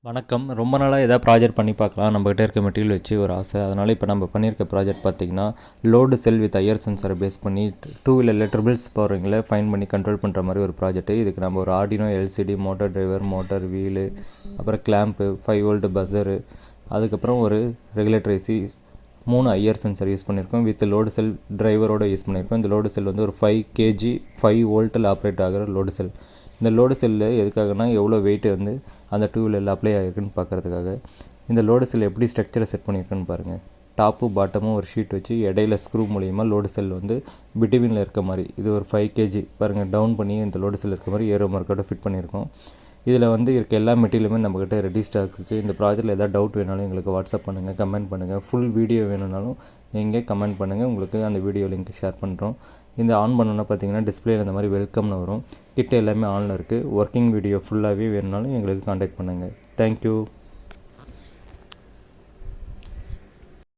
வணக்கம். ரொம்ப நாளாக எதாவது ப்ராஜெக்ட் பண்ணி பார்க்கலாம் நம்மகிட்ட இருக்க மெட்டீரியல் வச்சு ஒரு ஆசை. அதனால் இப்போ நம்ம பண்ணியிருக்க ப்ராஜெக்ட் பார்த்திங்கன்னா லோடு செல் வித் ஐஆர் சென்சாரை பேஸ் பண்ணி டூ வீலரில் ட்ரிபிள்ஸ் போகிறவங்கள ஃபைன் பண்ணி கண்ட்ரோல் பண்ணுற மாதிரி ஒரு ப்ராஜெக்ட்டு. இதுக்கு நம்ம ஒரு Arduino LCD motor driver motor wheel அப்புறம் கிளாம்ப்பு 5 வோல்ட் பஸ்ஸரு அதுக்கப்புறம் ஒரு regulator AC 3 IR sensor use பண்ணியிருக்கோம். வித் லோடு செல் டிரைவரோட யூஸ் பண்ணியிருக்கோம். இந்த லோடு செல் வந்து ஒரு 5 kg 5 வோல்ட்டில் ஆப்ரேட் ஆகிற லோடு செல். இந்த லோடு செல்லு எதுக்காகனா எவ்வளோ வெயிட் வந்து அந்த டூ வீலரில் அப்ளை ஆகிருக்குன்னு பார்க்குறதுக்காக. இந்த லோடு செல் எப்படி ஸ்ட்ரக்சரை செட் பண்ணியிருக்குன்னு பாருங்கள். டாப்பு பாட்டமும் ஒரு ஷீட் வச்சு இடையில ஸ்க்ரூ மூலிமா லோடு செல் வந்து பிட்வீனில் இருக்க மாதிரி இது ஒரு 5 kg பாருங்கள் டவுன் பண்ணி இந்த லோடு செல் இருக்க மாதிரி ஏரோ மார்க்கோட ஃபிட் பண்ணியிருக்கோம். இதில் வந்து இருக்க எல்லா மெட்டீரியலுமே நம்மக்கிட்ட ரெடி ஸ்டாக் இருக்குது. இந்த ப்ராஜெக்ட்டில் எதாவது டவுட் வேணாலும் எங்களுக்கு வாட்ஸ்அப் பண்ணுங்கள், கமெண்ட் பண்ணுங்கள். ஃபுல் வீடியோ வேணும்னாலும் நீங்கள் கமெண்ட் பண்ணுங்கள், உங்களுக்கு அந்த வீடியோ லிங்க் ஷேர் பண்ணுறோம். இந்த ஆன் பண்ணோன்னா பார்த்தீங்கன்னா டிஸ்பிளேயில் இந்த மாதிரி வெல்கம்னு வரும். கிட்ட எல்லாமே ஆனில் இருக்குது. ஒர்க்கிங் வீடியோ ஃபுல்லாகவே வேணும்னாலும் எங்களுக்கு காண்டாக்ட் பண்ணுங்கள். தேங்க்யூ.